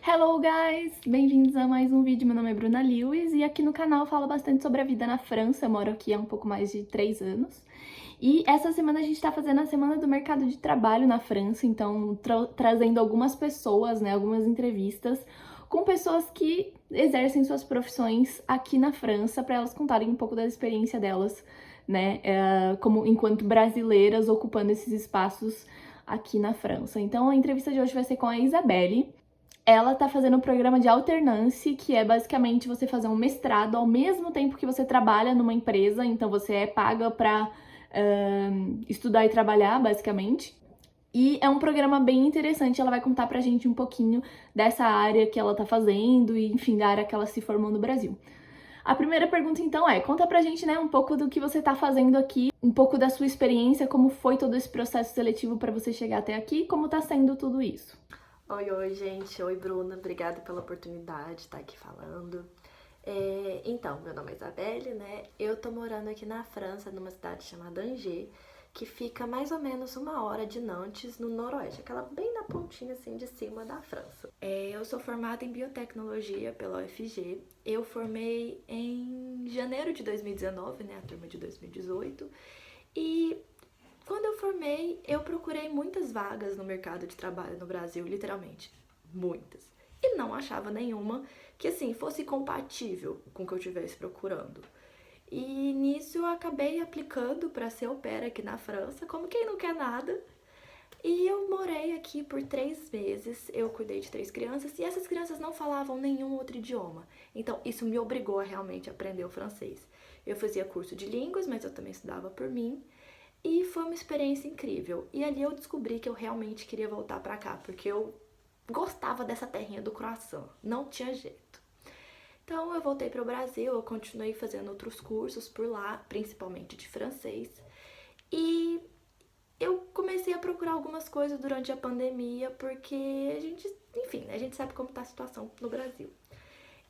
Hello guys! Bem-vindos a mais um vídeo, meu nome é Bruna Lewis e aqui no canal eu falo bastante sobre a vida na França, eu moro aqui há um pouco mais de 3 anos. E essa semana a gente tá fazendo a Semana do Mercado de Trabalho na França, então trazendo algumas pessoas, né, algumas entrevistas com pessoas que exercem suas profissões aqui na França para elas contarem um pouco da experiência delas, né, como enquanto brasileiras ocupando esses espaços aqui na França. Então a entrevista de hoje vai ser com a Isabelle. Ela tá fazendo um programa de alternância, que é basicamente você fazer um mestrado ao mesmo tempo que você trabalha numa empresa, então você é paga pra estudar e trabalhar, basicamente. E é um programa bem interessante, ela vai contar pra gente um pouquinho dessa área que ela tá fazendo e, enfim, da área que ela se formou no Brasil. A primeira pergunta, então, conta pra gente, né, um pouco do que você tá fazendo aqui, um pouco da sua experiência, como foi todo esse processo seletivo pra você chegar até aqui, como tá sendo tudo isso. Oi, gente. Oi, Bruna. Obrigada pela oportunidade de estar aqui falando. Então, meu nome é Isabelle, né? Eu tô morando aqui na França, numa cidade chamada Angers, que fica mais ou menos 1 hora de Nantes, no noroeste, aquela bem na pontinha, assim, de cima da França. Eu sou formada em biotecnologia pela UFG. Eu formei em janeiro de 2019, né? A turma de 2018. E quando eu formei, eu procurei muitas vagas no mercado de trabalho no Brasil, literalmente, muitas. E não achava nenhuma que, assim, fosse compatível com o que eu estivesse procurando. E nisso eu acabei aplicando para ser au pair aqui na França, como quem não quer nada. E eu morei aqui por 3 meses, eu cuidei de 3 crianças e essas crianças não falavam nenhum outro idioma. Então isso me obrigou a realmente aprender o francês. Eu fazia curso de línguas, mas eu também estudava por mim. E foi uma experiência incrível. E ali eu descobri que eu realmente queria voltar pra cá, porque eu gostava dessa terrinha do croissant. Não tinha jeito. Então eu voltei para o Brasil, eu continuei fazendo outros cursos por lá, principalmente de francês. E eu comecei a procurar algumas coisas durante a pandemia, porque a gente sabe como tá a situação no Brasil.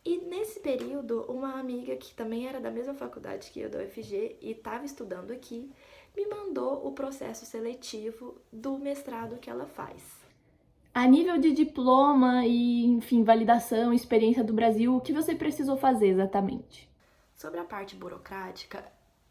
E nesse período, uma amiga que também era da mesma faculdade que eu, da UFG, e estava estudando aqui, me mandou o processo seletivo do mestrado que ela faz. A nível de diploma e, enfim, validação, experiência do Brasil, o que você precisou fazer exatamente? Sobre a parte burocrática,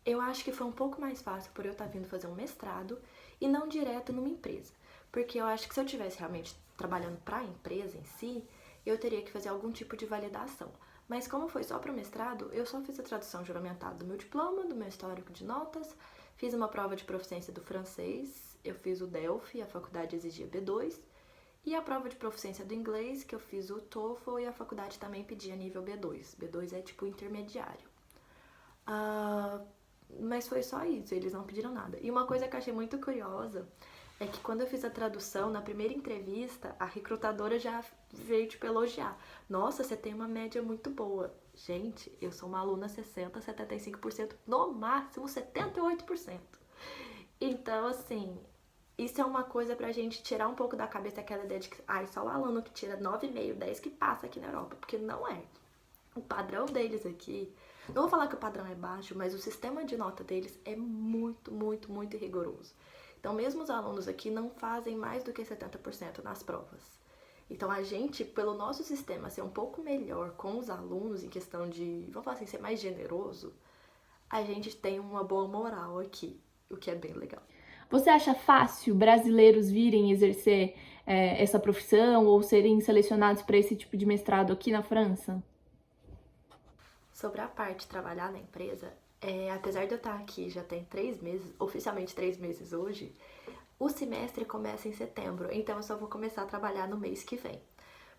eu acho que foi um pouco mais fácil por eu estar vindo fazer um mestrado e não direto numa empresa. Porque eu acho que se eu estivesse realmente trabalhando para a empresa em si, eu teria que fazer algum tipo de validação. Mas como foi só para o mestrado, eu só fiz a tradução juramentada do meu diploma, do meu histórico de notas, fiz uma prova de proficiência do francês, eu fiz o DELF, a faculdade exigia B2, e a prova de proficiência do inglês, que eu fiz o TOEFL e a faculdade também pedia nível B2. B2 é tipo intermediário. Ah, mas foi só isso, eles não pediram nada. E uma coisa que eu achei muito curiosa é que quando eu fiz a tradução, na primeira entrevista, a recrutadora já veio tipo elogiar. Nossa, você tem uma média muito boa. Gente, eu sou uma aluna 60, 75%, no máximo 78%. Então, assim, isso é uma coisa pra gente tirar um pouco da cabeça aquela ideia de que só o aluno que tira 9,5, 10 que passa aqui na Europa, porque não é. O padrão deles aqui, não vou falar que o padrão é baixo, mas o sistema de nota deles é muito, muito, muito rigoroso. Então, mesmo os alunos aqui não fazem mais do que 70% nas provas. Então, a gente, pelo nosso sistema ser um pouco melhor com os alunos, em questão de, vamos falar assim, ser mais generoso, a gente tem uma boa moral aqui, o que é bem legal. Você acha fácil brasileiros virem exercer essa profissão ou serem selecionados para esse tipo de mestrado aqui na França? Sobre a parte de trabalhar na empresa, apesar de eu estar aqui já tem 3 meses, oficialmente 3 meses hoje, o semestre começa em setembro, então eu só vou começar a trabalhar no mês que vem.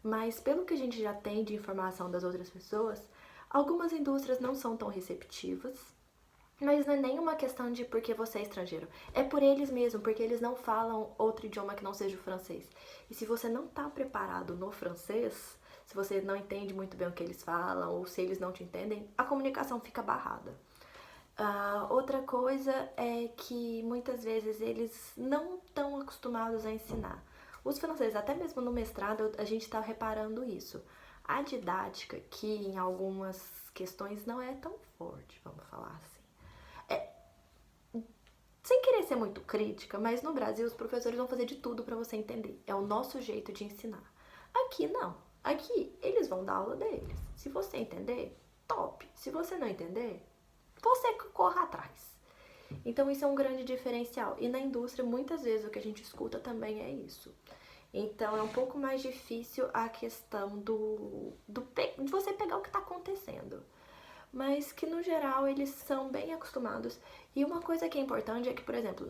Mas pelo que a gente já tem de informação das outras pessoas, algumas indústrias não são tão receptivas, mas não é nenhuma questão de porque você é estrangeiro. É por eles mesmo, porque eles não falam outro idioma que não seja o francês. E se você não está preparado no francês, se você não entende muito bem o que eles falam, ou se eles não te entendem, a comunicação fica barrada. Outra coisa é que muitas vezes eles não estão acostumados a ensinar. Os franceses, até mesmo no mestrado, a gente está reparando isso. A didática, que em algumas questões não é tão forte, vamos falar assim. Sem querer ser muito crítica, mas no Brasil os professores vão fazer de tudo para você entender. É o nosso jeito de ensinar. Aqui não. Aqui, eles vão dar aula deles. Se você entender, top. Se você não entender, você corra atrás. Então, isso é um grande diferencial. E na indústria, muitas vezes, o que a gente escuta também é isso. Então, é um pouco mais difícil a questão de você pegar o que está acontecendo. Mas que, no geral, eles são bem acostumados. E uma coisa que é importante é que, por exemplo,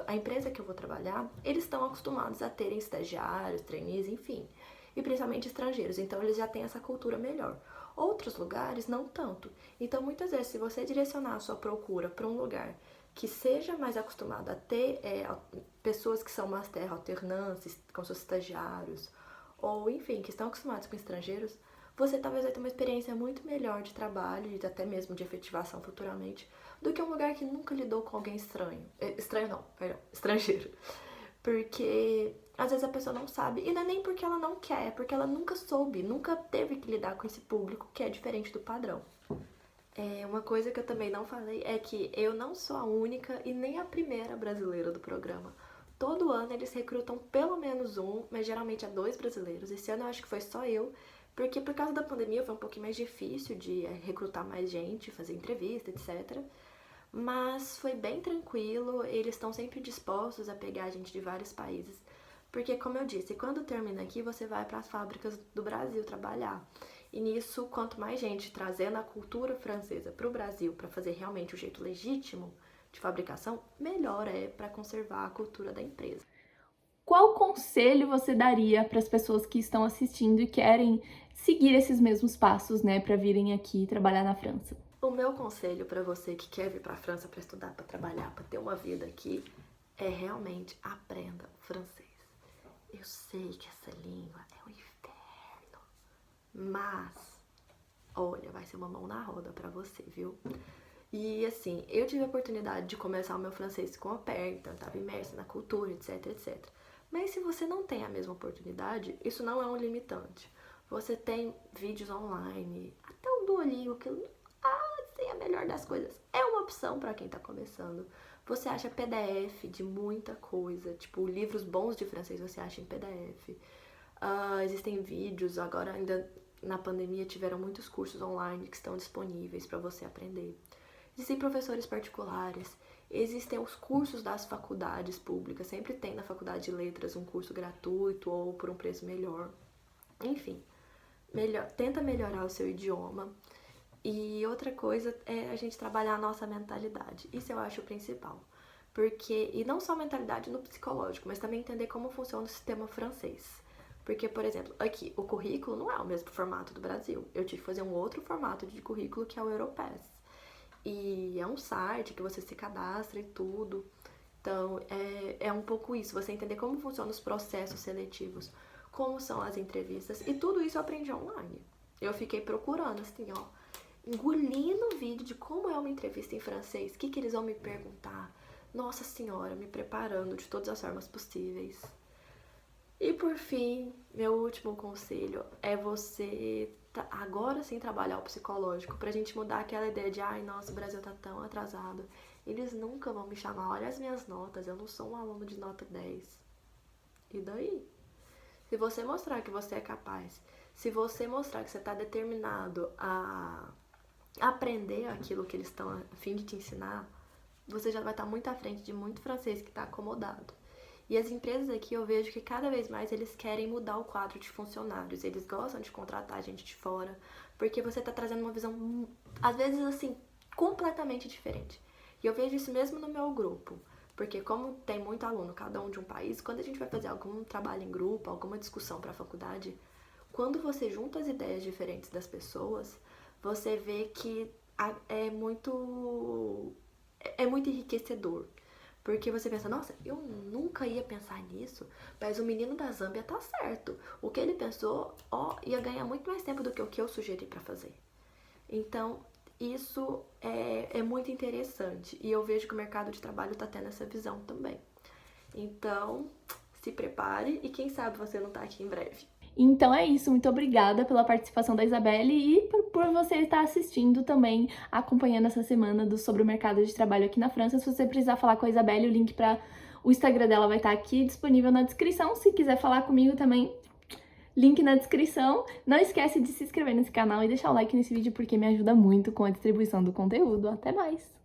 a empresa que eu vou trabalhar, eles estão acostumados a terem estagiários, trainees, enfim. E principalmente estrangeiros. Então, eles já têm essa cultura melhor. Outros lugares, não tanto. Então, muitas vezes, se você direcionar a sua procura para um lugar que seja mais acostumado a ter pessoas que são master alternantes, com seus estagiários, ou enfim, que estão acostumados com estrangeiros, você talvez vai ter uma experiência muito melhor de trabalho e até mesmo de efetivação futuramente, do que um lugar que nunca lidou com alguém estranho. Estranho não, perdão, estrangeiro. Porque às vezes a pessoa não sabe, e não é nem porque ela não quer, é porque ela nunca soube, nunca teve que lidar com esse público que é diferente do padrão. Uma coisa que eu também não falei é que eu não sou a única e nem a primeira brasileira do programa. Todo ano eles recrutam pelo menos um, mas geralmente é 2 brasileiros. Esse ano eu acho que foi só eu, porque por causa da pandemia foi um pouquinho mais difícil de recrutar mais gente, fazer entrevista, etc. Mas foi bem tranquilo, eles estão sempre dispostos a pegar gente de vários países. Porque, como eu disse, quando termina aqui, você vai para as fábricas do Brasil trabalhar. E nisso, quanto mais gente trazendo a cultura francesa para o Brasil para fazer realmente o jeito legítimo de fabricação, melhor é para conservar a cultura da empresa. Qual conselho você daria para as pessoas que estão assistindo e querem seguir esses mesmos passos, né, para virem aqui trabalhar na França? O meu conselho para você que quer vir para a França para estudar, para trabalhar, para ter uma vida aqui, é realmente aprenda o francês. Eu sei que essa língua é um inferno, mas, olha, vai ser uma mão na roda pra você, viu? E assim, eu tive a oportunidade de começar o meu francês com au pair, então eu tava imersa na cultura, etc, etc. Mas se você não tem a mesma oportunidade, isso não é um limitante. Você tem vídeos online, até o Duolingo, que assim, é a melhor das coisas. É uma opção pra quem tá começando. Você acha PDF de muita coisa, tipo, livros bons de francês você acha em PDF. Existem vídeos, agora ainda na pandemia tiveram muitos cursos online que estão disponíveis para você aprender. Existem professores particulares, existem os cursos das faculdades públicas, sempre tem na faculdade de letras um curso gratuito ou por um preço melhor. Enfim, tenta melhorar o seu idioma. E outra coisa é a gente trabalhar a nossa mentalidade. Isso eu acho o principal. E não só a mentalidade no psicológico, mas também entender como funciona o sistema francês. Porque, por exemplo, aqui, o currículo não é o mesmo formato do Brasil. Eu tive que fazer um outro formato de currículo que é o Europass. E é um site que você se cadastra e tudo. Então, é um pouco isso. Você entender como funcionam os processos seletivos, como são as entrevistas. E tudo isso eu aprendi online. Eu fiquei procurando, assim, ó, engolindo vídeo de como é uma entrevista em francês, o que eles vão me perguntar. Nossa senhora, me preparando de todas as formas possíveis. E por fim, meu último conselho é você agora sim trabalhar o psicológico pra gente mudar aquela ideia de ai, nossa, o Brasil tá tão atrasado, eles nunca vão me chamar, olha as minhas notas, eu não sou um aluno de nota 10. E daí? Se você mostrar que você é capaz, se você mostrar que você tá determinado a aprender aquilo que eles estão a fim de te ensinar, você já vai estar muito à frente de muito francês que está acomodado. E as empresas aqui eu vejo que cada vez mais eles querem mudar o quadro de funcionários. Eles gostam de contratar gente de fora, porque você está trazendo uma visão, às vezes assim, completamente diferente. E eu vejo isso mesmo no meu grupo. Porque como tem muito aluno, cada um de um país, quando a gente vai fazer algum trabalho em grupo, alguma discussão para a faculdade, quando você junta as ideias diferentes das pessoas, você vê que é muito enriquecedor. Porque você pensa, nossa, eu nunca ia pensar nisso, mas o menino da Zâmbia tá certo. O que ele pensou, ia ganhar muito mais tempo do que o que eu sugeri pra fazer. Então, isso é muito interessante. E eu vejo que o mercado de trabalho tá tendo essa visão também. Então, se prepare e quem sabe você não tá aqui em breve. Então é isso, muito obrigada pela participação da Isabelle e por você estar assistindo também, acompanhando essa semana sobre o mercado de trabalho aqui na França. Se você precisar falar com a Isabelle, o link para o Instagram dela vai estar aqui disponível na descrição. Se quiser falar comigo também, link na descrição. Não esquece de se inscrever nesse canal e deixar o like nesse vídeo porque me ajuda muito com a distribuição do conteúdo. Até mais!